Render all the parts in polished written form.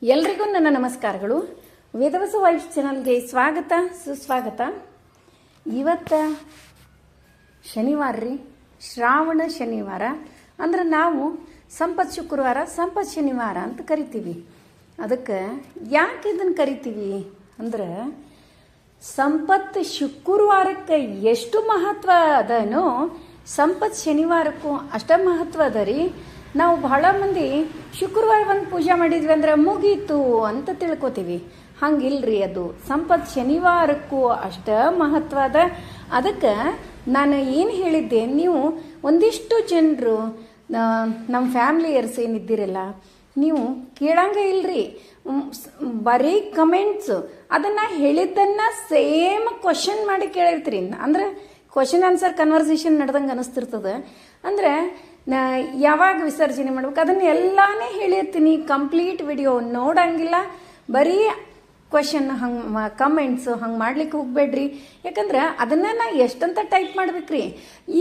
ಎಲ್ರಿಗೂ ನನ್ನ ನಮಸ್ಕಾರಗಳು. ವೇದವಸ ವೈಫ್ ಚಾನಲ್ಗೆ ಸ್ವಾಗತ ಸುಸ್ವಾಗತ. ಇವತ್ತ ಶನಿವಾರ ರೀ, ಶ್ರಾವಣ ಶನಿವಾರ. ಅಂದ್ರೆ ನಾವು ಸಂಪತ್ ಶುಕ್ರವಾರ, ಸಂಪತ್ ಶನಿವಾರ ಅಂತ ಕರಿತೀವಿ. ಅದಕ್ಕೆ ಯಾಕೆ ಇದನ್ನು ಕರಿತೀವಿ ಅಂದ್ರೆ, ಸಂಪತ್ ಶುಕ್ರವಾರಕ್ಕೆ ಎಷ್ಟು ಮಹತ್ವ ಅದನೋ ಸಂಪತ್ ಶನಿವಾರಕ್ಕೂ ಅಷ್ಟ ಮಹತ್ವ ಅದ ರೀ. ನಾವು ಬಹಳ ಮಂದಿ ಶುಕ್ರವಾರ ಒಂದು ಪೂಜೆ ಮಾಡಿದ್ವಿ ಅಂದ್ರೆ ಮುಗೀತು ಅಂತ ತಿಳ್ಕೊತೀವಿ. ಹಂಗಿಲ್ರಿ, ಅದು ಸಂಪತ್ ಶನಿವಾರಕ್ಕೂ ಅಷ್ಟ ಮಹತ್ವ ಅದ. ಅದಕ್ಕೆ ನಾನು ಏನು ಹೇಳಿದ್ದೆ, ನೀವು ಒಂದಿಷ್ಟು ಜನರು ನಮ್ಮ ಫ್ಯಾಮಿಲಿಯರ್ಸ್ ಏನಿದ್ದೀರಲ್ಲ, ನೀವು ಕೇಳಂಗೆ ಇಲ್ರಿ, ಬರೀ ಕಮೆಂಟ್ಸ್ ಅದನ್ನು ಹೇಳಿದ್ದನ್ನು ಸೇಮ್ ಕ್ವಶನ್ ಮಾಡಿ ಕೇಳಿರ್ತೀರಿ. ಅಂದ್ರೆ ಕ್ವಶನ್ ಆನ್ಸರ್ ಕನ್ವರ್ಸೇಷನ್ ನಡೆದಂಗೆ ಅನಿಸ್ತಿರ್ತದೆ. ಅಂದ್ರೆ ಯಾವಾಗ ವಿಸರ್ಜನೆ ಮಾಡ್ಬೇಕು ಅದನ್ನ ಎಲ್ಲಾನೇ ಹೇಳಿರ್ತೀನಿ. ಕಂಪ್ಲೀಟ್ ವಿಡಿಯೋ ನೋಡಂಗಿಲ್ಲ, ಬರೀ ಕ್ವಶನ್ ಹಂಗೆ ಕಮೆಂಟ್ಸ್ ಹಂಗೆ ಮಾಡ್ಲಿಕ್ಕೆ ಹೋಗ್ಬೇಡ್ರಿ. ಯಾಕಂದ್ರೆ ಅದನ್ನ ನಾ ಎಷ್ಟಂತ ಟೈಪ್ ಮಾಡ್ಬೇಕ್ರಿ.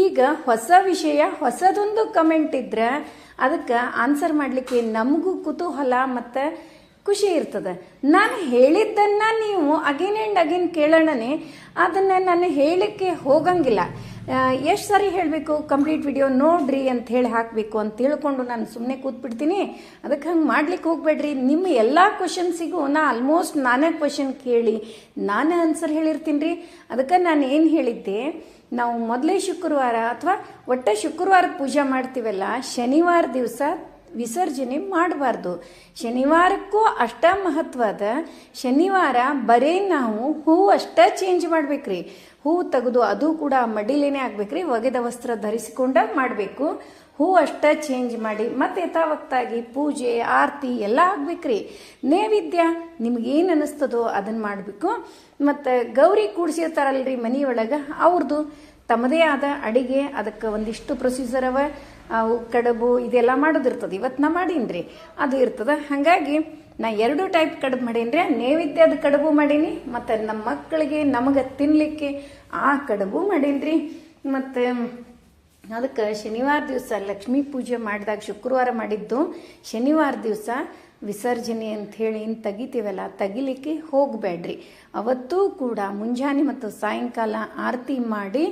ಈಗ ಹೊಸ ವಿಷಯ ಹೊಸದೊಂದು ಕಮೆಂಟ್ ಇದ್ರೆ ಅದಕ್ಕೆ ಆನ್ಸರ್ ಮಾಡಲಿಕ್ಕೆ ನಮಗೂ ಕುತೂಹಲ ಮತ್ತು ಖುಷಿ ಇರ್ತದೆ. ನಾನು ಹೇಳಿದ್ದನ್ನು ನೀವು ಅಗೇನ್ ಆ್ಯಂಡ್ ಅಗೇನ್ ಕೇಳೋಣನೆ, ಅದನ್ನು ನಾನು ಹೇಳಲಿಕ್ಕೆ ಹೋಗಂಗಿಲ್ಲ. ಎಷ್ಟು ಸಾರಿ ಹೇಳಬೇಕು, ಕಂಪ್ಲೀಟ್ ವಿಡಿಯೋ ನೋಡ್ರಿ ಅಂತ ಹೇಳಿ ಹಾಕಬೇಕು ಅಂತ ತಿಳ್ಕೊಂಡು ನಾನು ಸುಮ್ಮನೆ ಕೂತ್ಬಿಡ್ತೀನಿ. ಅದಕ್ಕೆ ಹಂಗೆ ಮಾಡ್ಲಿಕ್ಕೆ ಹೋಗ್ಬೇಡ್ರಿ. ನಿಮ್ಮ ಎಲ್ಲ ಕ್ವಶನ್ಸಿಗೂ ಆಲ್ಮೋಸ್ಟ್ ನಾನೇ ಕ್ವಶನ್ ಕೇಳಿ ನಾನೇ ಆನ್ಸರ್ ಹೇಳಿರ್ತೀನಿ ರೀ. ಅದಕ್ಕೆ ನಾನು ಏನು ಹೇಳಿದ್ದೆ, ನಾವು ಮೊದಲೇ ಶುಕ್ರವಾರ ಅಥವಾ ಒಟ್ಟೆ ಶುಕ್ರವಾರ ಪೂಜೆ ಮಾಡ್ತೀವಲ್ಲ, ಶನಿವಾರ ದಿವಸ ವಿಸರ್ಜನೆ ಮಾಡಬಾರ್ದು. ಶನಿವಾರಕ್ಕೂ ಅಷ್ಟ ಮಹತ್ವ ಅದ. ಶನಿವಾರ ಬರೀ ನಾವು ಹೂವು ಅಷ್ಟ ಚೇಂಜ್ ಮಾಡ್ಬೇಕ್ರಿ. ಹೂವು ತೆಗೆದು ಅದು ಕೂಡ ಮಡಿಲೇನೆ ಆಗ್ಬೇಕ್ರಿ, ಒಗೆದ ವಸ್ತ್ರ ಧರಿಸಿಕೊಂಡ ಮಾಡಬೇಕು. ಹೂವು ಅಷ್ಟ ಚೇಂಜ್ ಮಾಡಿ ಮತ್ತೆ ಯಥಾವತ್ತಾಗಿ ಪೂಜೆ ಆರತಿ ಎಲ್ಲ ಆಗ್ಬೇಕ್ರಿ. ನೈವೇದ್ಯ ನಿಮ್ಗೇನು ಅನ್ನಿಸ್ತದೋ ಅದನ್ನು ಮಾಡಬೇಕು. ಮತ್ತು ಗೌರಿ ಕೂಡಿಸಿರ್ತಾರಲ್ರಿ ಮನೆಯೊಳಗೆ, ಅವ್ರದ್ದು ತಮ್ಮದೇ ಆದ ಅಡಿಗೆ, ಅದಕ್ಕೆ ಒಂದಿಷ್ಟು ಪ್ರೊಸೀಜರ್ ಅವ. ಅವು ಕಡುಬು ಇದೆಲ್ಲ ಮಾಡೋದಿರ್ತದೆ. ಇವತ್ತು ನಾ ಮಾಡೀನಿ, ಅದು ಇರ್ತದೆ. ಹಾಗಾಗಿ ನಾ 2 ಟೈಪ್ ಕಡುಬು ಮಾಡೀನಿ. ನೈವೇದ್ಯದ ಕಡುಬು ಮಾಡೀನಿ, ಮತ್ತು ನಮ್ಮ ಮಕ್ಕಳಿಗೆ ನಮಗೆ ತಿನ್ನಲಿಕ್ಕೆ ಆ ಕಡುಬು ಮಾಡೀನಿ. ಮತ್ತು ಅದಕ್ಕೆ ಶನಿವಾರ ದಿವಸ ಲಕ್ಷ್ಮೀ ಪೂಜೆ ಮಾಡಿದಾಗ ಶುಕ್ರವಾರ ಮಾಡಿದ್ದು, ಶನಿವಾರ ದಿವಸ ವಿಸರ್ಜನೆ ಅಂಥೇಳಿ ಏನು ತೆಗಿತೀವಲ್ಲ, ತೆಗಿಲಿಕ್ಕೆ ಹೋಗಬೇಡ್ರಿ. ಅವತ್ತೂ ಕೂಡ ಮುಂಜಾನೆ ಮತ್ತು ಸಾಯಂಕಾಲ ಆರತಿ ಮಾಡಿ,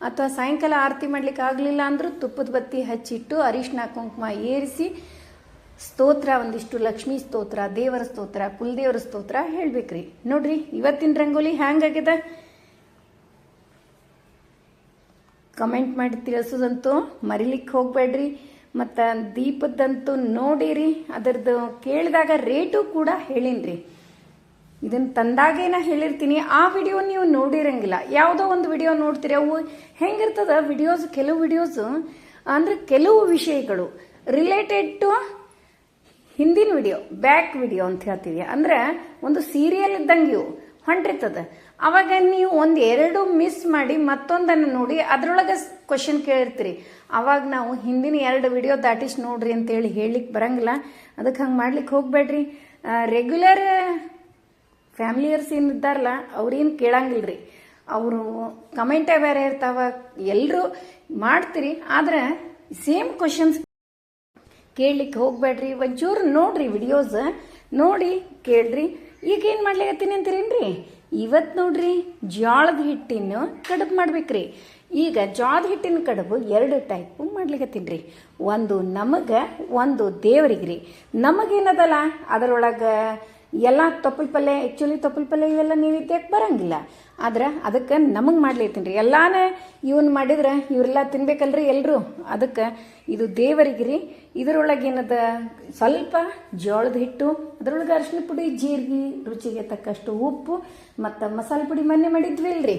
ಅಥವಾ ಸಾಯಂಕಾಲ ಆರತಿ ಮಾಡ್ಲಿಕ್ಕೆ ಆಗಲಿಲ್ಲ ಅಂದ್ರೂ ತುಪ್ಪದ ಬತ್ತಿ ಹಚ್ಚಿಟ್ಟು ಅರಿಶಿನ ಕುಂಕುಮ ಏರಿಸಿ ಸ್ತೋತ್ರ, ಒಂದಿಷ್ಟು ಲಕ್ಷ್ಮೀ ಸ್ತೋತ್ರ, ದೇವರ ಸ್ತೋತ್ರ, ಕುಲದೇವರ ಸ್ತೋತ್ರ ಹೇಳ್ಬೇಕ್ರಿ. ನೋಡ್ರಿ ಇವತ್ತಿನ ರಂಗೋಲಿ ಹ್ಯಾಂಗಾಗ್ಯದ, ಕಮೆಂಟ್ ಮಾಡಿ ತಿಳಿಸೋದಂತೂ ಮರಿಲಿಕ್ಕೆ ಹೋಗ್ಬೇಡ್ರಿ. ಮತ್ತು ದೀಪದಂತೂ ನೋಡಿರಿ, ಅದರದ್ದು ಕೇಳಿದಾಗ ರೇಟು ಕೂಡ ಹೇಳಿನ್ರಿ. ಇದನ್ನು ತಂದಾಗೇನ ಹೇಳಿರ್ತೀನಿ. ಆ ವಿಡಿಯೋ ನೀವು ನೋಡಿರಂಗಿಲ್ಲ, ಯಾವುದೋ ಒಂದು ವಿಡಿಯೋ ನೋಡ್ತೀರಿ. ಅವು ಹೆಂಗಿರ್ತದ ವಿಡಿಯೋಸ್, ಕೆಲವು ವಿಡಿಯೋಸ್ ಅಂದ್ರೆ ಕೆಲವು ವಿಷಯಗಳು ರಿಲೇಟೆಡ್ ಟು ಹಿಂದಿನ ವಿಡಿಯೋ, ಬ್ಯಾಕ್ ವಿಡಿಯೋ ಅಂತ ಹೇಳ್ತೀವಿ. ಅಂದ್ರೆ ಒಂದು ಸೀರಿಯಲ್ ಇದ್ದಂಗೆ ಇವು ಹೊಂಟಿರ್ತದೆ. ಅವಾಗ ನೀವು 1-2 ಮಿಸ್ ಮಾಡಿ ಮತ್ತೊಂದನ್ನು ನೋಡಿ ಅದರೊಳಗೆ ಕ್ವಶನ್ ಕೇಳಿರ್ತೀರಿ. ಅವಾಗ ನಾವು ಹಿಂದಿನ 2 ವಿಡಿಯೋ ದಾಟಿಸಿ ನೋಡ್ರಿ ಅಂತೇಳಿ ಹೇಳಲಿಕ್ಕೆ ಬರಂಗಿಲ್ಲ. ಅದಕ್ಕೆ ಹಂಗೆ ಮಾಡ್ಲಿಕ್ಕೆ ಹೋಗ್ಬೇಡ್ರಿ. ರೆಗ್ಯುಲರ್ ಫ್ಯಾಮಿಲಿಯರ್ಸ್ ಏನಿದ್ದಾರಲ್ಲ ಅವ್ರೇನು ಕೇಳಂಗಿಲ್ರಿ, ಅವರು ಕಮೆಂಟೇ ಬೇರೆ ಇರ್ತಾವ. ಎಲ್ಲರೂ ಮಾಡ್ತೀರಿ, ಆದ್ರೆ ಸೇಮ್ ಕ್ವಶನ್ಸ್ ಕೇಳಲಿಕ್ಕೆ ಹೋಗ್ಬೇಡ್ರಿ. ಒಂಚೂರು ನೋಡ್ರಿ ವಿಡಿಯೋಸ್, ನೋಡಿ ಕೇಳ್ರಿ. ಈಗ ಏನು ಮಾಡ್ಲಿಕತ್ತೀನಿ ಅಂತೀರೇನ್ರಿ, ಇವತ್ತು ನೋಡ್ರಿ ಜೋಳದ ಹಿಟ್ಟಿನ ಕಡುಬು ಮಾಡ್ಬೇಕ್ರಿ. ಈಗ ಜೋಳದ ಹಿಟ್ಟಿನ ಕಡುಬು 2 ಟೈಪು ಮಾಡ್ಲಿಕತ್ತೀನಿ ರೀ. ಒಂದು ನಮಗೆ, ಒಂದು ದೇವರಿಗ್ರಿ. ನಮಗೇನದಲ್ಲ ಅದರೊಳಗೆ ಎಲ್ಲ ತೊಪ್ಪಲ್ ಪಲ್ಯ, ಆ್ಯಕ್ಚುಲಿ ತೊಪ್ಪಲ್ ಪಲ್ಯ ಇವೆಲ್ಲ ನೈವೇದ್ಯಕ್ಕೆ ಬರಂಗಿಲ್ಲ. ಆದ್ರೆ ಅದಕ್ಕೆ ನಮಗೆ ಮಾಡ್ಲಿರ್ತೀನಿ ರೀ. ಎಲ್ಲಾನ ಇವನ್ ಮಾಡಿದ್ರೆ ಇವರೆಲ್ಲ ತಿನ್ಬೇಕಲ್ರಿ ಎಲ್ಲರೂ. ಅದಕ್ಕೆ ಇದು ದೇವರಿಗಿರಿ. ಇದರೊಳಗೆ ಏನದ ಸ್ವಲ್ಪ ಜೋಳದ ಹಿಟ್ಟು, ಅದರೊಳಗೆ ಅರಿಶಿನ ಪುಡಿ, ಜೀರಿಗೆ, ರುಚಿಗೆ ತಕ್ಕಷ್ಟು ಉಪ್ಪು, ಮತ್ತು ಮಸಾಲೆ ಪುಡಿ ಮೊನ್ನೆ ಮಾಡಿದ್ವಿ ಇಲ್ರಿ,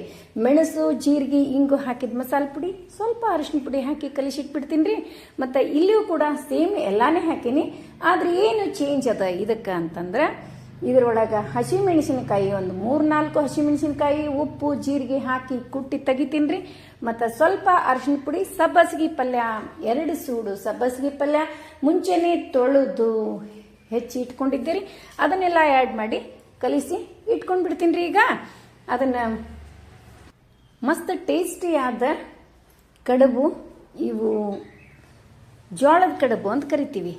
ಮೆಣಸು, ಜೀರಿಗೆ, ಇಂಗು ಹಾಕಿದ ಮಸಾಲೆ ಪುಡಿ, ಸ್ವಲ್ಪ ಅರಿಶಿನ ಪುಡಿ ಹಾಕಿ ಕಲಿಸಿಟ್ಬಿಡ್ತೀನಿ ರೀ. ಮತ್ತು ಇಲ್ಲಿಯೂ ಕೂಡ ಸೇಮ್ ಎಲ್ಲಾನೇ ಹಾಕೀನಿ. ಆದ್ರೆ ಏನು ಚೇಂಜ್ ಅದ ಇದಕ್ಕೆ ಅಂತಂದ್ರೆ, ಇದರೊಳಗೆ ಹಸಿಮೆಣಸಿನಕಾಯಿ ಒಂದು 3-4 ಹಸಿಮೆಣಸಿನಕಾಯಿ, ಉಪ್ಪು, ಜೀರಿಗೆ ಹಾಕಿ ಕುಟ್ಟಿ ತೆಗಿತೀನಿ ರೀ. ಮತ್ತು ಸ್ವಲ್ಪ ಅರಿಶಿನ ಪುಡಿ, ಸಬ್ಬಸಿಗೆ ಪಲ್ಯ 2 ಸೂಡು ಸಬ್ಬಸಿಗೆ ಪಲ್ಯ ಮುಂಚೆನೇ ತೊಳೆದು ಹೆಚ್ಚಿ ಇಟ್ಕೊಂಡಿದ್ದೀರಿ, ಅದನ್ನೆಲ್ಲ ಆ್ಯಡ್ ಮಾಡಿ ಕಲಿಸಿ ಇಟ್ಕೊಂಡು ಬಿಡ್ತೀನಿ ರೀ. ಈಗ ಅದನ್ನು ಮಸ್ತ್ ಟೇಸ್ಟಿಯಾದ ಕಡುಬು, ಇವು ಜೋಳದ ಕಡುಬು ಅಂತ ಕರಿತೀವಿ.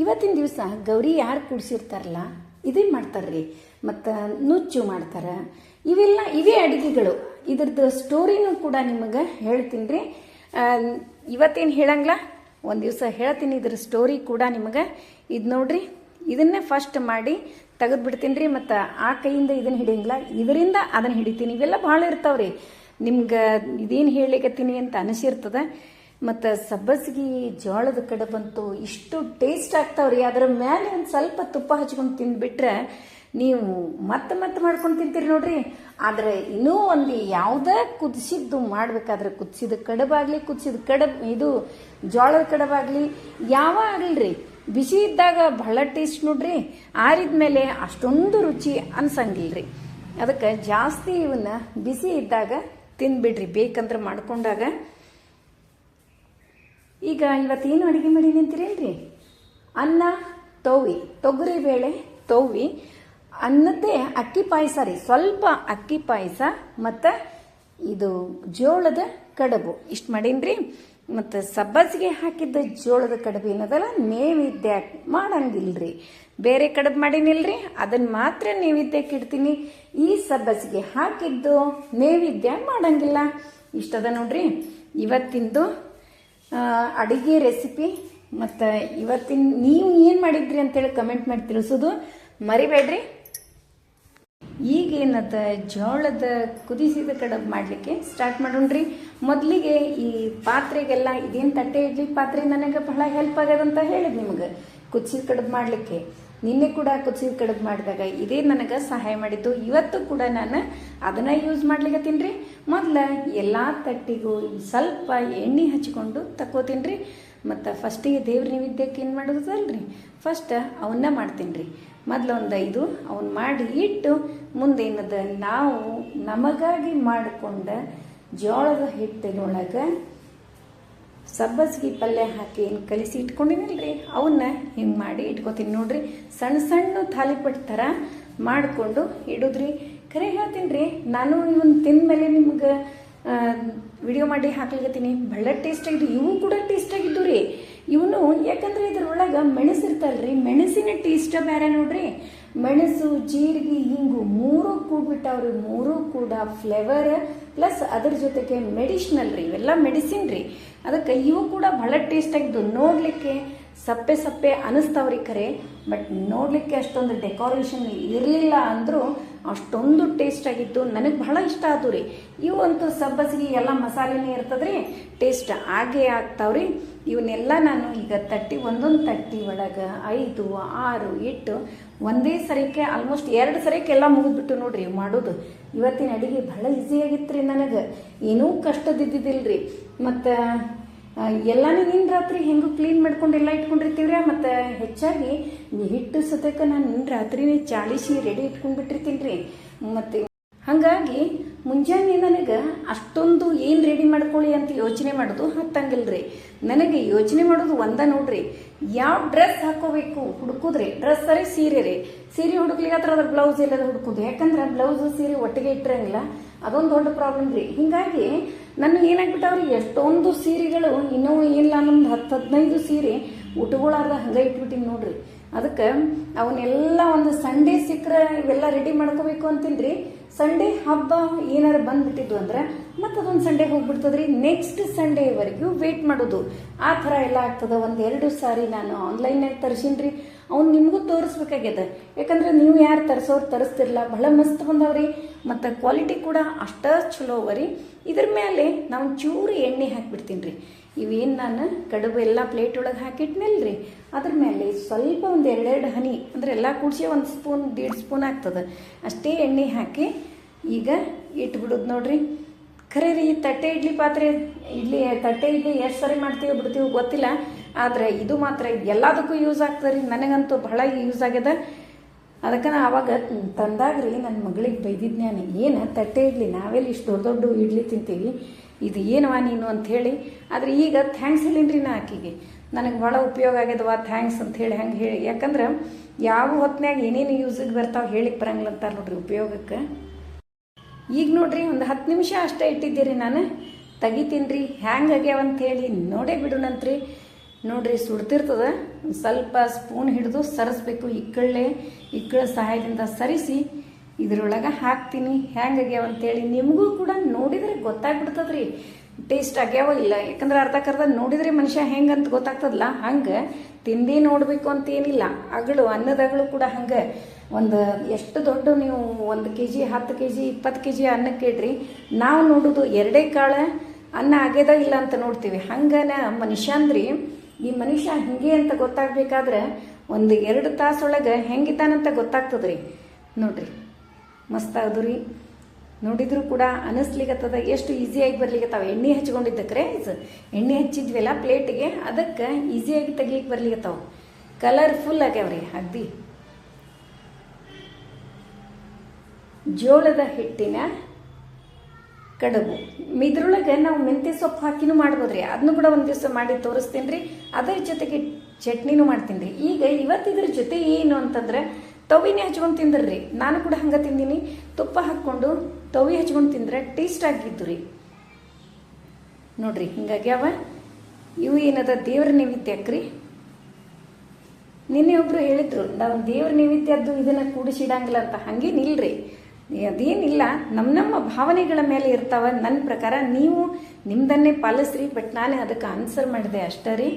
ಇವತ್ತಿನ ದಿವಸ ಗೌರಿ ಯಾರು ಕೂಡಿಸಿರ್ತಾರಲ್ಲ ಇದೇ ಮಾಡ್ತಾರ್ರಿ. ಮತ್ತು ನುಚ್ಚು ಮಾಡ್ತಾರೆ. ಇವೇ ಅಡುಗೆಗಳು. ಇದ್ರದ್ದು ಸ್ಟೋರಿನೂ ಕೂಡ ನಿಮಗೆ ಹೇಳ್ತೀನಿ ರೀ. ಇವತ್ತೇನು ಹೇಳಂಗಿಲ್ಲ, ಒಂದು ದಿವಸ ಹೇಳ್ತೀನಿ ಇದ್ರ ಸ್ಟೋರಿ ಕೂಡ ನಿಮಗೆ. ಇದು ನೋಡ್ರಿ, ಇದನ್ನೇ ಫಸ್ಟ್ ಮಾಡಿ ತೆಗೆದುಬಿಡ್ತೀನಿ ರೀ. ಮತ್ತು ಆ ಕೈಯಿಂದ ಇದನ್ನು ಹಿಡಿಯಂಗಿಲ್ಲ, ಇದರಿಂದ ಅದನ್ನು ಹಿಡಿತೀನಿ. ಇವೆಲ್ಲ ಭಾಳ ಇರ್ತಾವ್ರಿ. ನಿಮ್ಗೆ ಇದೇನು ಹೇಳಿಕತ್ತೀನಿ ಅಂತ ಅನಿಸಿರ್ತದೆ. ಮತ್ತು ಸಬ್ಬಸಿಗೆ ಜೋಳದ ಕಡುಬಂತೂ ಇಷ್ಟು ಟೇಸ್ಟ್ ಆಗ್ತಾವ್ರಿ. ಅದರ ಮೇಲೆ ಒಂದು ಸ್ವಲ್ಪ ತುಪ್ಪ ಹಚ್ಕೊಂಡು ತಿಂದುಬಿಟ್ರೆ ನೀವು ಮತ್ತೆ ಮಾಡ್ಕೊಂಡು ತಿಂತೀರಿ ನೋಡ್ರಿ. ಆದರೆ ಇನ್ನೂ ಒಂದು ಯಾವುದೇ ಕುದಿಸಿದ್ದು ಮಾಡಬೇಕಾದ್ರೆ, ಕುದಿಸಿದ ಕಡುಬಾಗಲಿ, ಇದು ಜೋಳದ ಕಡುಬಾಗಲಿ ಯಾವ ಆಗಲ್ರಿ, ಬಿಸಿ ಇದ್ದಾಗ ಬಹಳ ಟೇಸ್ಟ್ ನೋಡ್ರಿ. ಆರಿದ ಮೇಲೆ ಅಷ್ಟೊಂದು ರುಚಿ ಅನ್ಸಂಗಿಲ್ರಿ. ಅದಕ್ಕೆ ಜಾಸ್ತಿ ಇವನ್ನ ಬಿಸಿ ಇದ್ದಾಗ ತಿಂದ್ಬಿಡ್ರಿ, ಬೇಕಂದ್ರೆ ಮಾಡ್ಕೊಂಡಾಗ. ಈಗ ಇವತ್ತೇನು ಅಡುಗೆ ಮಾಡೀನಿ ಅಂತೀರೇನ್ರಿ? ಅನ್ನ ತೊಗರಿ ಬೇಳೆ ತೋವಿ, ಅನ್ನದ್ದೇ ಅಕ್ಕಿ ಪಾಯಸ ರೀ. ಸ್ವಲ್ಪ ಅಕ್ಕಿ ಪಾಯಸ ಮತ್ತು ಇದು ಜೋಳದ ಕಡುಬು ಇಷ್ಟು ಮಾಡೀನಿ. ಮತ್ತು ಸಬ್ಬಸಿಗೆ ಹಾಕಿದ್ದ ಜೋಳದ ಕಡುಬು ಏನದಲ್ಲ, ನೈವೇದ್ಯ ಮಾಡಂಗಿಲ್ರಿ. ಬೇರೆ ಕಡುಬು ಮಾಡೀನಿಲ್ರಿ, ಅದನ್ನು ಮಾತ್ರ ನೈವೇದ್ಯಕ್ಕೆ ಇಡ್ತೀನಿ. ಈ ಸಬ್ಬಸಿಗೆ ಹಾಕಿದ್ದು ನೈವೇದ್ಯ ಮಾಡಂಗಿಲ್ಲ. ಇಷ್ಟದ ನೋಡ್ರಿ ಇವತ್ತಿಂದು ಅಡುಗೆ ರೆಸಿಪಿ. ಮತ್ತು ಇವತ್ತಿನ ನೀವು ಏನು ಮಾಡಿದ್ರಿ ಅಂತೇಳಿ ಕಮೆಂಟ್ ಮಾಡಿ ತಿಳಿಸೋದು ಮರಿಬೇಡ್ರಿ. ಈಗೇನದ ಜೋಳದ ಕುದಿಸಿದ ಕಡುಬು ಮಾಡಲಿಕ್ಕೆ ಸ್ಟಾರ್ಟ್ ಮಾಡೋಣ್ರಿ. ಮೊದಲಿಗೆ ಈ ಪಾತ್ರೆಗೆಲ್ಲ, ಇದೇನು ತಟ್ಟೆ ಇಡ್ಲಿ ಪಾತ್ರೆ ನನಗೆ ಬಹಳ ಹೆಲ್ಪ್ ಆಗ್ಯದಂತ ಹೇಳಿದ್ ನಿಮಗೆ ಕುದಿಸಿದ ಕಡುಬು ಮಾಡಲಿಕ್ಕೆ. ನಿನ್ನೆ ಕೂಡ ಕುದಿಸಿದ ಕಡುಬು ಮಾಡಿದಾಗ ಇದೇ ನನಗೆ ಸಹಾಯ ಮಾಡಿದ್ದು. ಇವತ್ತು ಕೂಡ ನಾನು ಅದನ್ನು ಯೂಸ್ ಮಾಡ್ಲಿಕ್ಕತ್ತೀನಿ ರೀ. ಮೊದಲು ಎಲ್ಲ ತಟ್ಟಿಗೂ ಸ್ವಲ್ಪ ಎಣ್ಣೆ ಹಚ್ಕೊಂಡು ತಕ್ಕೋತೀನಿ ರೀ. ಮತ್ತು ಫಸ್ಟಿಗೆ ದೇವ್ರ ನೈವೇದ್ಯಕ್ಕೆ ಏನು ಮಾಡೋದಲ್ರಿ, ಫಸ್ಟ್ ಅವನ್ನ ಮಾಡ್ತೀನಿ ರೀ. ಮೊದಲು ಒಂದು 5 ಅವನ್ನ ಮಾಡಿ ಇಟ್ಟು, ಮುಂದೇನದ ನಾವು ನಮಗಾಗಿ ಮಾಡಿಕೊಂಡ ಜೋಳದ ಹಿಟ್ಟಿನೊಳಗೆ ಸಬ್ಬಸಿಗೆ ಪಲ್ಯ ಹಾಕಿ ಏನು ಕಲಿಸಿ ಇಟ್ಕೊಂಡಿನಲ್ರಿ, ಅವನ್ನ ಹಿಂಗೆ ಮಾಡಿ ಇಟ್ಕೋತೀನಿ ನೋಡ್ರಿ. ಸಣ್ಣ ಥಾಲಿಪಟ್ಟು ಥರ ಮಾಡಿಕೊಂಡು ಇಡೋದ್ರಿ. ಖರೆ ಹೇಳ್ತೀನಿ ರೀ, ನಾನು ಇವನ್ನ ತಿಂದ ಮೇಲೆ ನಿಮ್ಗೆ ವಿಡಿಯೋ ಮಾಡಿ ಹಾಕ್ಲಿಕತ್ತೀನಿ. ಬಹಳ ಟೇಸ್ಟ್ ಆಗಿದ್ದು, ಇವು ಕೂಡ ಟೇಸ್ಟ್ ಆಗಿದ್ದು ರೀ. ಇವನು ಯಾಕಂದ್ರೆ ಇದ್ರೊಳಗೆ ಮೆಣಸಿರ್ತಲ್ರಿ, ಮೆಣಸಿನ ಟೇಸ್ಟ್ ಬೇರೆ ನೋಡ್ರಿ. ಮೆಣಸು, ಜೀರಿಗೆ, ಹಿಂಗು 3 ಕೂಡ್ಬಿಟ್ಟವ್ರಿ. 3 ಕೂಡ ಫ್ಲೇವರ್ ಪ್ಲಸ್ ಅದ್ರ ಜೊತೆಗೆ ಮೆಡಿಷನಲ್ ರೀ. ಇವೆಲ್ಲ ಮೆಡಿಸಿನ್ ರೀ. ಅದಕ್ಕೆ ಇವು ಕೂಡ ಬಹಳ ಟೇಸ್ಟ್ ಆಗಿದ್ದು. ನೋಡ್ಲಿಕ್ಕೆ ಸಪ್ಪೆ ಅನಿಸ್ತಾವ್ರಿ ಖರೆ, ಬಟ್ ನೋಡ್ಲಿಕ್ಕೆ ಅಷ್ಟೊಂದು ಡೆಕೋರೇಷನ್ ಇರಲಿಲ್ಲ ಅಂದರೂ ಅಷ್ಟೊಂದು ಟೇಸ್ಟ್ ಆಗಿದ್ದು. ನನಗೆ ಬಹಳ ಇಷ್ಟ ಆದವು ರೀ. ಇವು ಅಂತೂ ಸಬ್ಬಸಿಗೆ ಎಲ್ಲ ಮಸಾಲೆನೇ ಇರ್ತದ್ರಿ, ಟೇಸ್ಟ್ ಆಗೇ ಆಗ್ತಾವ್ರಿ. ಇವನ್ನೆಲ್ಲ ನಾನು ಈಗ ಒಂದೊಂದು ತಟ್ಟಿ ಒಳಗೆ 5, 6 ಇಟ್ಟು ಒಂದೇ ಸರಿಕೆ ಆಲ್ಮೋಸ್ಟ್ 2 ಸರಿಕೆ ಎಲ್ಲ ಮುಗಿದ್ಬಿಟ್ಟು ನೋಡ್ರಿ ಮಾಡೋದು. ಇವತ್ತಿನ ಅಡುಗೆ ಬಹಳ ಈಸಿಯಾಗಿತ್ತು ರೀ. ನನಗೆ ಏನೂ ಕಷ್ಟದಿದ್ದಿದ್ದಿಲ್ರಿ. ಮತ್ತು ಎಲ್ಲಾನು ನಿನ್ನ ರಾತ್ರಿ ಹೆಂಗೂ ಕ್ಲೀನ್ ಮಾಡ್ಕೊಂಡು ಎಲ್ಲ ಇಟ್ಕೊಂಡಿರ್ತೀವ್ರಿ. ಮತ್ತು ಹೆಚ್ಚಾಗಿ ಹಿಟ್ಟು ಸತಕ್ಕೆ ನಾನು ನಿನ್ನ ರಾತ್ರಿನೇ ಚಾಳಿಸಿ ರೆಡಿ ಇಟ್ಕೊಂಡ್ಬಿಟ್ಟಿರ್ತೀನಿ ರೀ. ಮತ್ತು ಹಾಗಾಗಿ ಮುಂಜಾನೆ ನನಗೆ ಅಷ್ಟೊಂದು ಏನು ರೆಡಿ ಮಾಡ್ಕೊಳ್ಳಿ ಅಂತ ಯೋಚನೆ ಮಾಡೋದು ಹತ್ತಂಗಿಲ್ರಿ. ನನಗೆ ಯೋಚನೆ ಮಾಡೋದು ನೋಡ್ರಿ, ಯಾವ ಡ್ರೆಸ್ ಹಾಕೋಬೇಕು ಹುಡುಕುದ್ರಿ. ಡ್ರೆಸ್ ಸೀರೆ ಹುಡುಕ್ಲಿಕ್ಕೆ ಅದ್ರ ಬ್ಲೌಸ್ ಎಲ್ಲದ ಹುಡುಕುದು. ಯಾಕಂದ್ರೆ ಬ್ಲೌಸು ಸೀರೆ ಒಟ್ಟಿಗೆ ಇಟ್ಟಿರಂಗಿಲ್ಲ, ಅದೊಂದು ದೊಡ್ಡ ಪ್ರಾಬ್ಲಮ್ ರೀ. ಹೀಗಾಗಿ ನನಗೆ ಏನಾಗ್ಬಿಟ್ಟವ್ರಿ, ಎಷ್ಟೊಂದು ಸೀರೆಗಳು ಇನ್ನೂ ಇಲ್ಲ, ನಮ್ದು 10-15 ಸೀರೆ ಉಟ್ಕೊಳ್ಳಾರ್ದ ಹಂಗೆ ಇಟ್ಬಿಟ್ಟಿನಿ ನೋಡ್ರಿ. ಅದಕ್ಕೆ ಅವನ್ನೆಲ್ಲ ಒಂದು ಸಂಡೇ ಸಿಕ್ಕರೆ ಇವೆಲ್ಲ ರೆಡಿ ಮಾಡ್ಕೋಬೇಕು ಅಂತೀನಿ. ಸಂಡೇ ಹಬ್ಬ ಏನಾರು ಬಂದ್ಬಿಟ್ಟಿದ್ದು ಅಂದ್ರೆ ಮತ್ತೆ ಅದೊಂದು ಸಂಡೇ ಹೋಗ್ಬಿಡ್ತದ್ರಿ. ನೆಕ್ಸ್ಟ್ ಸಂಡೇವರೆಗೂ ವೇಟ್ ಮಾಡೋದು, ಆ ಥರ ಎಲ್ಲ ಆಗ್ತದೆ. 1-2 ಸಾರಿ ನಾನು ಆನ್ಲೈನಾಗ ತರಿಸೀನಿ. ಅವ್ನು ನಿಮಗೂ ತೋರಿಸ್ಬೇಕಾಗ್ಯದ. ಯಾಕಂದ್ರೆ ನೀವು ಯಾರು ತರಿಸ್ತಿರಲ್ಲ, ಬಹಳ ಮಸ್ತ್ ಬಂದವ್ರಿ. ಮತ್ತು ಕ್ವಾಲಿಟಿ ಕೂಡ ಅಷ್ಟೇ ಚಲೋ ಅವರಿ. ಇದ್ರ ಮೇಲೆ ನಾವು ಚೂರು ಎಣ್ಣೆ ಹಾಕಿಬಿಡ್ತೀನಿ ರೀ. ಇವೇನು ನಾನು ಕಡುಬು ಎಲ್ಲ ಪ್ಲೇಟ್ ಒಳಗೆ ಹಾಕಿಟ್ನಲ್ರಿ, ಅದ್ರ ಮೇಲೆ ಸ್ವಲ್ಪ ಒಂದು 2 ಹನಿ ಅಂದ್ರೆ ಎಲ್ಲ ಕೂಡಿಸಿ 1 ಸ್ಪೂನ್ 1.5 ಸ್ಪೂನ್ ಆಗ್ತದೆ ಅಷ್ಟೇ ಎಣ್ಣೆ ಹಾಕಿ ಈಗ ಇಟ್ಬಿಡೋದು ನೋಡ್ರಿ. ಖರೆ ರೀ, ತಟ್ಟೆ ಇಡ್ಲಿ ಎಷ್ಟು ಸರಿ ಮಾಡ್ತೀವಿ ಬಿಡ್ತೀವಿ ಗೊತ್ತಿಲ್ಲ, ಆದರೆ ಇದು ಮಾತ್ರ ಎಲ್ಲದಕ್ಕೂ ಯೂಸ್ ಆಗ್ತದೆ ರೀ. ನನಗಂತೂ ಬಹಳ ಯೂಸ್ ಆಗ್ಯದ. ಅದಕ್ಕೆ ನಾ ಅವಾಗ ತಂದಾಗ್ರಿ ನನ್ನ ಮಗಳಿಗೆ ಬೈದಿದ್ದೆ, ಏನು ತಟ್ಟೆ ಇಡ್ಲಿ, ನಾವೆಲ್ಲಿ ಇಷ್ಟು ದೊಡ್ಡ ಇಡ್ಲಿ ತಿಂತೀವಿ, ಇದು ಏನವಾ ನೀನು ಅಂಥೇಳಿ. ಆದರೆ ಈಗ ಥ್ಯಾಂಕ್ಸ್ ಹೇಳಿನ್ರಿ ನಾ ಆಕಿಗೆ, ನನಗೆ ಭಾಳ ಉಪಯೋಗ ಆಗ್ಯದವ ಥ್ಯಾಂಕ್ಸ್ ಅಂಥೇಳಿ ಹಂಗೆ ಹೇಳಿ. ಯಾಕಂದ್ರೆ ಯಾವ ಹೊತ್ನ್ಯಾಗ ಏನೇನು ಯೂಸಿಗೆ ಬರ್ತಾವೆ ಹೇಳಿಕ್ಕೆ ಬರಂಗಿಲ್ಲ ಅಂತಾರೆ ನೋಡ್ರಿ ಉಪಯೋಗಕ್ಕೆ. ಈಗ ನೋಡ್ರಿ ಒಂದು 10 ನಿಮಿಷ ಅಷ್ಟೇ ಇಟ್ಟಿದ್ದೀರಿ, ನಾನು ತೆಗಿತೀನಿ ರೀ ಹ್ಯಾಂಗೆ ಆಗ್ಯಾವ ಅಂಥೇಳಿ ನೋಡೇ ಬಿಡೋಣಂತ್ರಿ. ನೋಡ್ರಿ ಸುಡ್ತಿರ್ತದ. ಸ್ವಲ್ಪ ಸ್ಪೂನ್ ಹಿಡಿದು ಸರಿಸ್ಬೇಕು. ಇಕ್ಕಳ ಸಹಾಯದಿಂದ ಸರಿಸಿ ಇದ್ರೊಳಗೆ ಹಾಕ್ತೀನಿ. ಹೆಂಗಾಗ್ಯಾವ ಅಂತೇಳಿ ನಿಮಗೂ ಕೂಡ ನೋಡಿದ್ರೆ ಗೊತ್ತಾಗ್ಬಿಡ್ತದ್ರಿ ಟೇಸ್ಟ್ ಆಗ್ಯಾವ ಇಲ್ಲ. ಯಾಕಂದ್ರೆ ಅರ್ಧಕ್ಕರ್ಧ ನೋಡಿದ್ರೆ ಮನುಷ್ಯ ಹೆಂಗಂತ ಗೊತ್ತಾಗ್ತದಲ್ಲ, ಹಂಗೆ ತಿಂಡಿ ನೋಡಬೇಕು ಅಂತ ಏನಿಲ್ಲ. ಅನ್ನದ ಅಗಳು ಕೂಡ ಹಂಗೆ ಒಂದು ಎಷ್ಟು ದೊಡ್ಡ ನೀವು 1 kg 10 kg 20 kg ಅನ್ನಕ್ಕೆ ಇಡ್ರಿ, ನಾವು ನೋಡೋದು 2 ಕಾಳು ಅನ್ನ ಆಗ್ಯದ ಇಲ್ಲ ಅಂತ ನೋಡ್ತೀವಿ. ಹಂಗನ ಮನುಷ್ಯ ಅಂದ್ರಿ, ಈ ಮನುಷ್ಯ ಹಿಂಗೆ ಅಂತ ಗೊತ್ತಾಗ್ಬೇಕಾದ್ರೆ 1-2 ತಾಸೊಳಗೆ ಹೆಂಗಿದ್ದಾನಂತ ಗೊತ್ತಾಗ್ತದ್ರಿ. ನೋಡ್ರಿ ಮಸ್ತ್ ಅದು ರೀ. ನೋಡಿದ್ರು ಕೂಡ ಅನಿಸ್ಲಿಕ್ಕತ್ತದ ಎಷ್ಟು ಈಸಿಯಾಗಿ ಬರ್ಲಿಕ್ಕತ್ತಾವ. ಎಣ್ಣೆ ಹಚ್ಕೊಂಡಿದ್ದಕ್ರೆ ಎಣ್ಣೆ ಹಚ್ಚಿದ್ವಲ್ಲ ಪ್ಲೇಟಿಗೆ, ಅದಕ್ಕೆ ಈಸಿಯಾಗಿ ತೆಗಿಯಕ್ಕೆ ಬರ್ಲಿಕ್ಕತ್ತಾವ. ಕಲರ್ಫುಲ್ ಆಗ್ಯಾವ್ರಿ. ಅಗ್ದಿ ಜೋಳದ ಹಿಟ್ಟಿನ ಕಡುಬು. ಇದ್ರೊಳಗೆ ನಾವು ಮೆಂತ್ಯ ಸೊಪ್ಪು ಹಾಕಿನೂ ಮಾಡ್ಬೋದ್ರಿ. ಅದನ್ನು ಕೂಡ ಒಂದು ದಿವಸ ಮಾಡಿ ತೋರಿಸ್ತೀನಿ ರೀ. ಅದರ ಜೊತೆಗೆ ಚಟ್ನಿನೂ ಮಾಡ್ತೀನಿ ರೀ. ಈಗ ಇವತ್ತಿದ್ರ ಜೊತೆ ಏನು ಅಂತಂದ್ರೆ ತವಿನೇ ಹಚ್ಕೊಂಡು ತಿಂದ್ರಿ. ನಾನು ಕೂಡ ಹಂಗೆ ತಿಂದೀನಿ. ತುಪ್ಪ ಹಾಕ್ಕೊಂಡು ತವಿ ಹಚ್ಕೊಂಡು ತಿಂದ್ರೆ ಟೇಸ್ಟ್ ಆಗಿದ್ದು ರೀ. ನೋಡ್ರಿ ಹಿಂಗಾಗ್ಯಾವ. ಇವು ಏನದ ದೇವ್ರ ನೈವೇದ್ಯಕ್ರಿ. ನಿನ್ನೆ ಒಬ್ರು ಹೇಳಿದ್ರು ನಾವು ದೇವ್ರ ನೈವೇದ್ಯದ್ದು ಇದನ್ನ ಕೂಡಿಸಿಡಂಗಿಲ್ಲ ಅಂತ. ಹಂಗೇನಿಲ್ರಿ, ಅದೇನಿಲ್ಲ. ನಮ್ಮ ಭಾವನೆಗಳ ಮೇಲೆ ಇರ್ತಾವ. ನನ್ನ ಪ್ರಕಾರ ನೀವು ನಿಮ್ದನ್ನೇ ಪಾಲಿಸ್ರಿ. ಬಟ್ ನಾನು ಅದಕ್ಕೆ ಆನ್ಸರ್ ಮಾಡಿದೆ ಅಷ್ಟೇ ರೀ.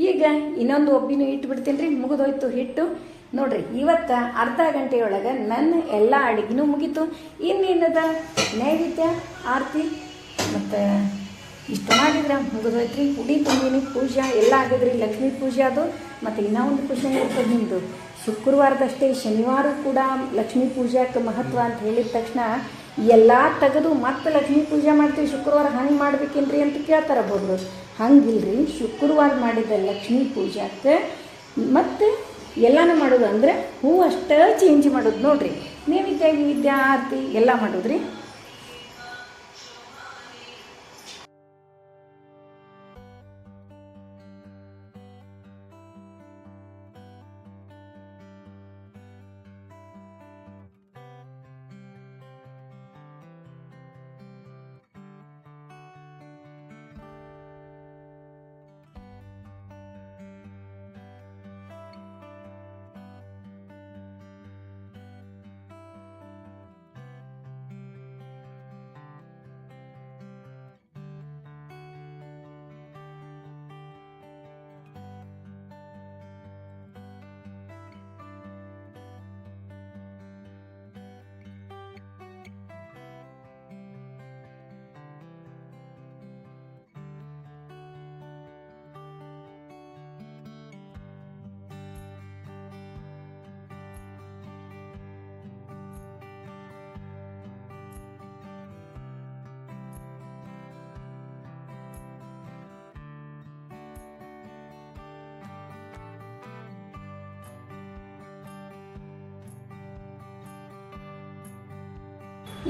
ಈಗ ಇನ್ನೊಂದು ಒಬ್ಬಿನೂ ಇಟ್ಬಿಡ್ತೀನಿ ರೀ. ಮುಗಿದೋಯ್ತು ಹಿಟ್ಟು. ನೋಡ್ರಿ ಇವತ್ತು ಅರ್ಧ ಗಂಟೆಯೊಳಗೆ ನನ್ನ ಎಲ್ಲ ಅಡುಗೆನೂ ಮುಗೀತು. ಇನ್ನೇನದ ನೈವೇದ್ಯ ಆರತಿ ಮತ್ತು ಇಷ್ಟು ಮಾಡಿದ್ರೆ ಮುಗಿದೋಯ್ತು ರೀ. ಉಡಿ ತುಂಬಿನಿ, ಪೂಜೆ ಎಲ್ಲ ಆಗಿದ್ರಿ. ಲಕ್ಷ್ಮೀ ಪೂಜೆ ಅದು. ಮತ್ತು ಇನ್ನೂ ಒಂದು ಕ್ವಶನ್ ಇರ್ತದೆ ನಿಮ್ಮದು. ಶುಕ್ರವಾರದಷ್ಟೇ ಶನಿವಾರ ಕೂಡ ಲಕ್ಷ್ಮೀ ಪೂಜೆಗೆ ಮಹತ್ವ ಅಂತ ಹೇಳಿದ ತಕ್ಷಣ ಎಲ್ಲ ತೆಗೆದು ಮತ್ತೆ ಲಕ್ಷ್ಮೀ ಪೂಜೆ ಮಾಡ್ತೀವಿ, ಶುಕ್ರವಾರ ಹಂಗೆ ಮಾಡ್ಬೇಕೇನ್ರಿ ಅಂತ ಕೇಳ್ತಾರೆ ಒಬ್ಬೊಬ್ರು. ಹಂಗಿಲ್ರಿ, ಶುಕ್ರವಾರ ಮಾಡಿದ ಲಕ್ಷ್ಮೀ ಪೂಜೆಗೆ ಮತ್ತೆ ಎಲ್ಲನೂ ಮಾಡೋದು ಅಂದರೆ ಹೂ ಅಷ್ಟೇ ಚೇಂಜ್ ಮಾಡೋದು. ನೋಡ್ರಿ ನೈವೇದ್ಯ ಆರತಿ ಎಲ್ಲ ಮಾಡೋದ್ರಿ.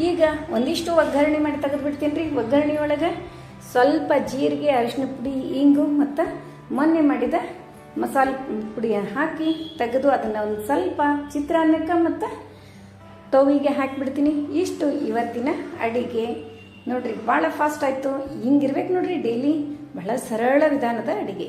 ಈಗ ಒಂದಿಷ್ಟು ಒಗ್ಗರಣೆ ಮಾಡಿ ತೆಗೆದುಬಿಡ್ತೀನಿ ರೀ. ಒಗ್ಗರಣೆ ಒಳಗೆ ಸ್ವಲ್ಪ ಜೀರಿಗೆ, ಅರಿಶಿನ ಪುಡಿ, ಇಂಗು ಮತ್ತು ಮೊನ್ನೆ ಮಾಡಿದ ಮಸಾಲೆ ಪುಡಿ ಹಾಕಿ ತೆಗೆದು ಅದನ್ನು ಒಂದು ಸ್ವಲ್ಪ ಚಿತ್ರಾನ್ನಕ್ಕೆ ಮತ್ತು ತವಿಗೆ ಹಾಕಿಬಿಡ್ತೀನಿ. ಇಷ್ಟು ಇವತ್ತಿನ ಅಡಿಗೆ. ನೋಡ್ರಿ ಭಾಳ ಫಾಸ್ಟ್ ಆಯಿತು. ಹಿಂಗಿರ್ಬೇಕು ನೋಡ್ರಿ ಡೈಲಿ. ಬಹಳ ಸರಳ ವಿಧಾನದ ಅಡಿಗೆ.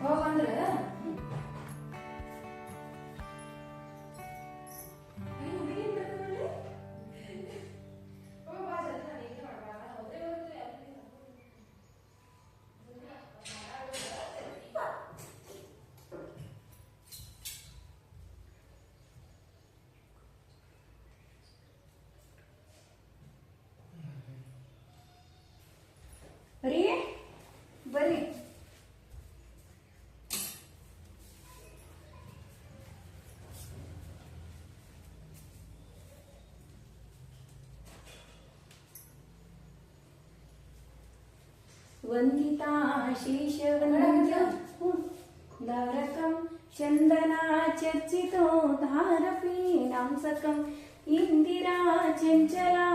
ಹೋಗಂದ್ರೆ ವಂದಿತಾ शीशवन्दारकं चन्दना चर्चितो धारपीनांसकम् इंदिरा चञ्चला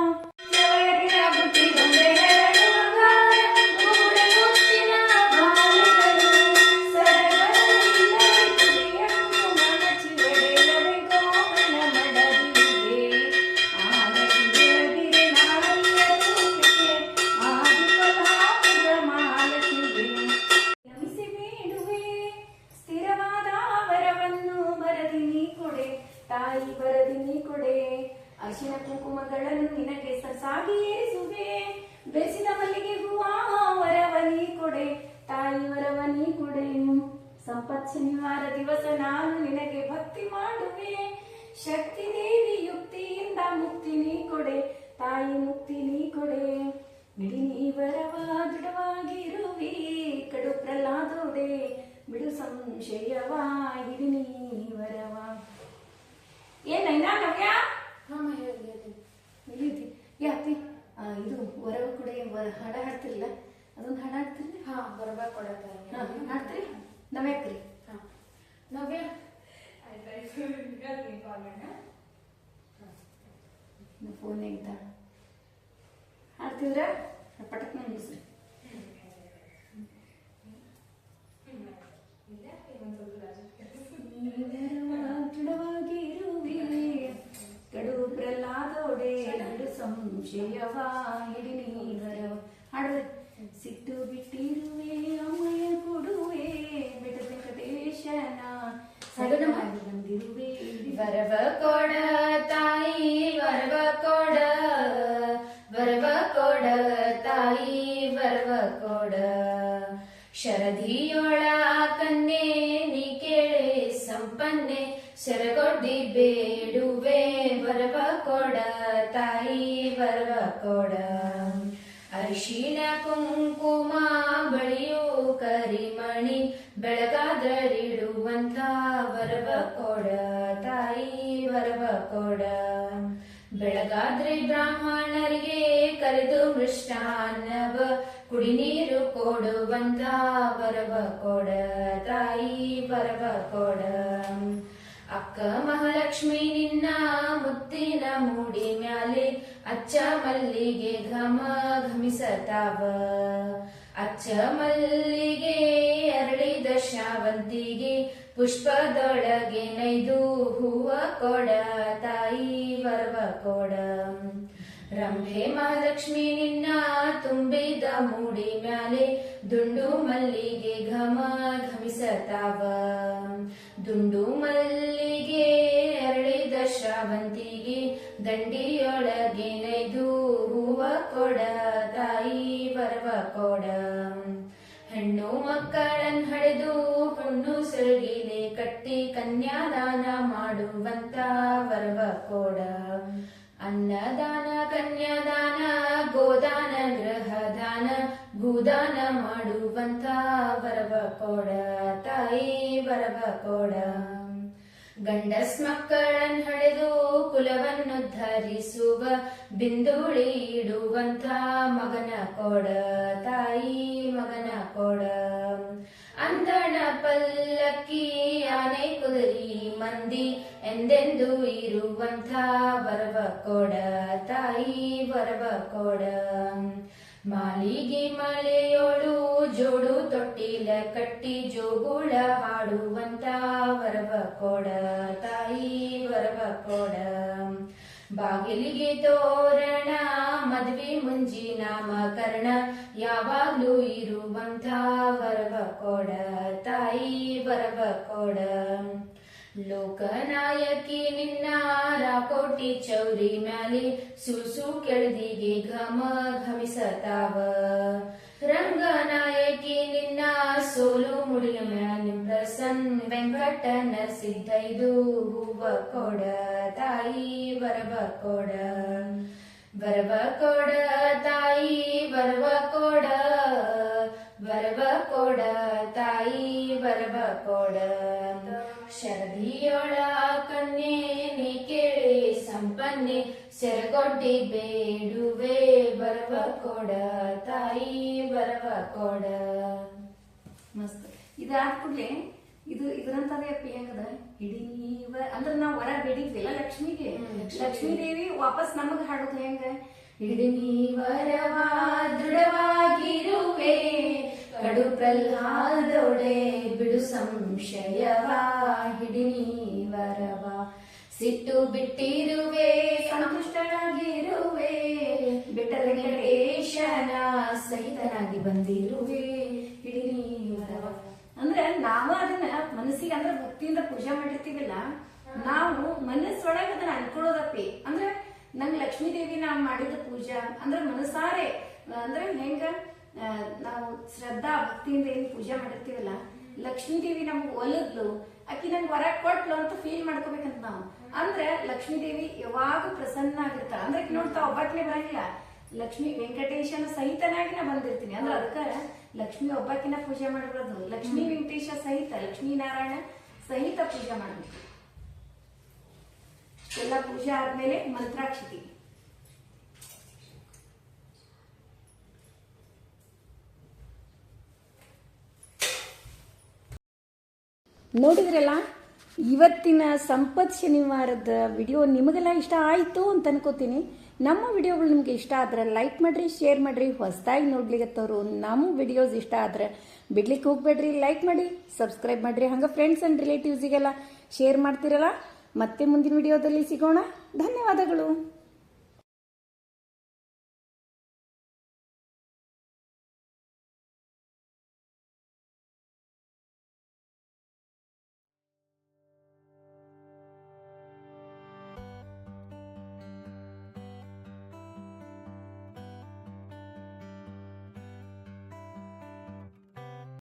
ತಾಯಿ ಬರದಿನಿ ಕೊಡೆ ಅರಿಶಿನ ಕುಂಕುಮಗಳನ್ನು ನಿನಗೆ ಸಾಗಿ ಏರಿಸುವೆ ಬೆಸಿದ ಮಲ್ಲಿಗೆ ಹೂವ ವರವನಿ ಕೊಡೆ ತಾಯಿ ವರವನಿ ಕೊಡೆ ಸಂಪತ್ ಶನಿವಾರ ದಿವಸ ನಾನು ನಿನಗೆ ಭಕ್ತಿ ಮಾಡುವೆ ಶಕ್ತಿ ದೇವಿ ಯುಕ್ತಿಯಿಂದ ಮುಕ್ತಿ ನೀ ಕೊಡೆ ತಾಯಿ ಮುಕ್ತಿ ನೀ ಕೊಡೆ ಬಿಡಿ ನೀ ವರವ ದೃಢವಾಗಿರುವಿ ಕಡು ಪ್ರಹ್ಲಾದೋದೆ ಬಿಡು ಸಂಶಯವ ಹಿಡಿ ನೀ ವರವ ಏನೈನಾ ನವ್ಯ ಹೇಳಿದ್ವಿ ಯಾತಿ ಇದು ವರವ ಕೂಡ ಹಾಡ ಹಾಡ್ತಿರಲ್ಲ ಅದೊಂದು ಹಾಡ ಹಾಡ್ತಿರ್ಲಿ ಹಾ ವರವ ಕೊಡತ್ತ ಹಾಡ್ತೀರಿ ನವ್ಯಾಕ್ರಿ ನವ್ಯ ಫೋನ್ ಎಂತ ಹಾಡ್ತಿದ್ರ ಪಟಕ್ನ ನಿಲ್ಲಿಸ್ರಿ ಕಡು ಪ್ರಹ್ಲಾದೋಡೆ ಬಿಡು ಸಂಶಯವ ಹಿಡಿ ನೀವರವ ಹಾಡುವೆ ಸಿಟ್ಟು ಬಿಟ್ಟಿರುವೆ ಅಮ್ಮಯ್ಯ ಕೊಡುವೆ ಬೆಟ್ಟ ವೆಂಕಟೇಶನ ಸಡನ ಮಾಡಿ ಬಂದಿರುವೆ ವರವ ಕೊಡ ತಾಯಿ ವರವ ಕೊಡ ವರವ ಕೊಡ ತಾಯಿ ವರವ ಕೊಡ ಶರದಿಯೊಳ ಕನ್ನೆ ನೀ ಕೇಳೆ ಸಂಪನ್ನೆ ಸೆರಗೊಡ್ಡಿ ಬೇಡುವೆ ವರವ ಕೊಡ ತಾಯಿ ವರವ ಕೊಡ ಅರಿಶಿನ ಕುಂಕುಮ ಬಳಿಯು ಕರಿಮಣಿ ಬೆಳಗಾದ್ರಿಡುವಂಥ ವರವ ಕೊಡ ತಾಯಿ ವರವ ಕೊಡ ಬೆಳಗಾದ್ರಿ ಬ್ರಾಹ್ಮಣರಿಗೆ ಕರೆದು ಮೃಷ್ಟಾನ್ನವ ಕುಡಿ ನೀರು ಕೊಡುವಂತ ವರವ ಕೊಡ ತಾಯಿ ವರವ ಕೊಡ ಅಕ್ಕ ಮಹಾಲಕ್ಷ್ಮಿ ನಿನ್ನ ಮುತ್ತಿನ ಮೂಡಿ ಮ್ಯಾಲೆ ಅಚ್ಚ ಮಲ್ಲಿಗೆ ಘಮ ಘಮಿಸತಾವ ಅಚ್ಚ ಮಲ್ಲಿಗೆ ಅರಳಿದ ಶಾವಂತಿಗೆ ಪುಷ್ಪದೊಳಗೆ ನೈದು ಹೂವ ಕೊಡ ತಾಯಿ ವರವ ಕೊಡ ರಂಭೆ ಮಹಾಲಕ್ಷ್ಮಿ ನಿನ್ನ ತುಂಬಿದ ಮೂಡಿ ಮ್ಯಾಲೆ ದುಂಡು ಮಲ್ಲಿಗೆ ಘಮ ಘಮಿಸತಾವ ದುಂಡು ಮಲ್ಲಿಗೆ ಅರಳಿದ ಶ್ರಾವಂತಿಗೆ ದಂಡಿಯೊಳಗೆ ನೈದು ಹೂವ ಕೊಡ ತಾಯಿ ವರವ ಕೊಡ ಹೆಣ್ಣು ಮಕ್ಕಳನ್ ಹಡೆದು ಹುಣ್ಣು ಸೆರಗಿಲೆ ಕಟ್ಟಿ ಕನ್ಯಾದಾನ ಮಾಡುವಂತ ವರವ ಕೊಡ ಅನ್ನದಾನ ಕನ್ಯಾದಾನ ಗೋದಾನ ಗೃಹದಾನ ಭೂದಾನ ಮಾಡುವಂತ ವರವ ಕೊಡ ತಾಯಿ ವರವ ಕೊಡ ಗಂಡಸ್ ಮಕ್ಕಳನ್ ಹಡೆದು ಕುಲವನ್ನು ಧರಿಸುವ ಬಿಂದುಳಿ ಇಡುವಂತ ಮಗನ ಕೊಡ ತಾಯಿ ಮಗನ ಕೊಡ ಅಂದಣ ಪಲ್ಲಕ್ಕಿ ಆನೆ ಕುದುರಿ ಮಂದಿ ಎಂದೆಂದು ಇರುವಂಥ ವರವ ಕೊಡ ತಾಯಿ ವರವ ಕೊಡ ಮಾಲಿಗೆ ಮಳೆಯೋಳು ಜೋಡು ತೊಟ್ಟಿಲ ಕಟ್ಟಿ ಜೋಗುಳ ಹಾಡುವಂತ ವರವ ಕೊಡ ತಾಯಿ ವರವ ಕೊಡ ಬಾಗಿಲಿಗೆ ತೋರಣ ಮದ್ವೆ ಮುಂಜಿ ನಾಮಕರಣ ಯಾವಾಗ್ಲೂ ಇರುವಂತ ವರವ ಕೊಡ ತಾಯಿ ವರವ ಕೊಡ ಲೋಕನಾಯಕಿ ನಿನ್ನ ರಾಕೋಟಿ ಚೌರಿ ಮ್ಯಾಲೆ ಸುಸು ಕೆಳದಿಗೆ ಘಮ ಘಮಿಸತಾವ ರಂಗನಾಯಕಿ ನಿನ್ನ ಸೋಲು ಮುಡಿಯ ಮ್ಯಾಲೆ ಪ್ರಸನ್ ವೆಂಕಟನ ಸಿದ್ದೈದು ಹೂವ ಕೊಡ ತಾಯಿ ವರವ ಕೊಡ ವರವ ಕೊಡ ತಾಯಿ ವರವ ಕೊಡ ವರವ ಕೊಡ ತಾಯಿ ವರವ ಕೊಡ ಶರದಿಯೊಳ ಕನ್ಯೆ ನೀ ಕೇಳೆ ಸಂಪನ್ನೆ ಸೆರಗೊಡ್ಡಿ ಬೇಡುವೆ ಬರವ ಕೊಡ ತಾಯಿ ಬರವ ಕೊಡ. ಮಸ್ತ್. ಇದಾದ ಕೂಡ್ಲೆ ಇದ್ರಂತದೇ ಅಪ್ಪಿ ಹೆಂಗದ ಹಿಡೀವ ಅಂದ್ರ ನಾವ್ ವರ ಬೇಡಿದ್ವಿಲ್ಲ ಲಕ್ಷ್ಮಿಗೆ, ಲಕ್ಷ್ಮೀ ದೇವಿ ವಾಪಸ್ ನಮಗ್ ಹಾಡೋದು ಹೆಂಗ ಹಿಡಿನಿ ವರವ ದೃಢವಾಗಿರುವೆ ಕಡು ಪ್ರಹ್ಲಾದೊಡೆ ಬಿಡು ಸಂಶಯವ. ಹಿಡಿನಿ ವರವ ಸಿಟ್ಟು ಬಿಟ್ಟಿರುವೆ ಸಂತುಷ್ಟನಾಗಿರುವೆ ಬೆಟ್ಟ ವೆಂಕಟೇಶನ ಸಹಿತನಾಗಿ ಬಂದಿರುವೆ. ಹಿಡಿನಿ ವರವ ಅಂದ್ರೆ ನಾವ ಅದನ್ನ ಮನಸ್ಸಿಗೆ ಅಂದ್ರೆ ಭಕ್ತಿಯಿಂದ ಪೂಜೆ ಮಾಡಿರ್ತೀವಲ್ಲ, ನಾವು ಮನಸ್ಸೊಳಗೆ ಅದನ್ನ ಅನ್ಕೊಳ್ಳೋದಪ್ಪಿ. ಅಂದ್ರೆ ನಂಗ್ ಲಕ್ಷ್ಮೀ ದೇವಿ ನಾವ್ ಮಾಡಿದ ಪೂಜಾ ಅಂದ್ರೆ ಮನಸಾರೆ ಅಂದ್ರೆ ಹೆಂಗ ನಾವು ಶ್ರದ್ಧಾ ಭಕ್ತಿಯಿಂದ ಏನ್ ಪೂಜೆ ಮಾಡಿರ್ತೀವಲ್ಲ, ಲಕ್ಷ್ಮೀ ದೇವಿ ನಮ್ಗೆ ಒಲದ್ಲು, ಆಕಿ ನಂಗೆ ವರ ಕೊಟ್ಲು ಅಂತ ಫೀಲ್ ಮಾಡ್ಕೋಬೇಕಂತ ನಾವು. ಅಂದ್ರೆ ಲಕ್ಷ್ಮೀ ದೇವಿ ಯಾವಾಗ ಪ್ರಸನ್ನ ಆಗಿರ್ತಾಳ. ಅಂದ್ರೆ ನೋಡ್ತಾ ಒಬ್ಬಾಕಿನೇ ಬರಂಗಿಲ್ಲ, ಲಕ್ಷ್ಮೀ ವೆಂಕಟೇಶನ ಸಹಿತನಾಗಿ ನಾ ಬಂದಿರ್ತೀನಿ. ಅಂದ್ರೆ ಅದಕ್ಕ ಲಕ್ಷ್ಮಿ ಒಬ್ಬಾಕಿನ ಪೂಜೆ ಮಾಡಬಾರ್ದು, ಲಕ್ಷ್ಮೀ ವೆಂಕಟೇಶ ಸಹಿತ ಲಕ್ಷ್ಮೀ ನಾರಾಯಣ ಸಹಿತ ಪೂಜೆ ಮಾಡಬೇಕು. ಎಲ್ಲ ಪೂಜೆ ಆದ್ಮೇಲೆ ಮಂತ್ರಾಕ್ಷತಿ. ನೋಡಿದ್ರಲ್ಲ, ಇವತ್ತಿನ ಸಂಪತ್ ಶನಿವಾರದ ವಿಡಿಯೋ ನಿಮಗೆಲ್ಲ ಇಷ್ಟ ಆಯಿತು ಅಂತ ಅನ್ಕೋತೀನಿ. ನಮ್ಮ ವಿಡಿಯೋಗಳು ನಿಮ್ಗೆ ಇಷ್ಟ ಆದ್ರೆ ಲೈಕ್ ಮಾಡ್ರಿ, ಶೇರ್ ಮಾಡ್ರಿ. ಹೊಸದಾಗಿ ನೋಡ್ಲಿಕ್ಕತ್ತವ್ರು ನಮ್ಮ ವಿಡಿಯೋಸ್ ಇಷ್ಟ ಆದ್ರೆ ಬಿಡ್ಲಿಕ್ಕೆ ಹೋಗ್ಬೇಡ್ರಿ, ಲೈಕ್ ಮಾಡಿ, ಸಬ್ಸ್ಕ್ರೈಬ್ ಮಾಡ್ರಿ. ಹಂಗ ಫ್ರೆಂಡ್ಸ್ ಅಂಡ್ ರಿಲೇಟಿವ್ಸಿಗೆಲ್ಲ ಶೇರ್ ಮಾಡ್ತಿರಲ್ಲ. ಮತ್ತೆ ಮುಂದಿನ ವಿಡಿಯೋದಲ್ಲಿ ಸಿಗೋಣ. ಧನ್ಯವಾದಗಳು.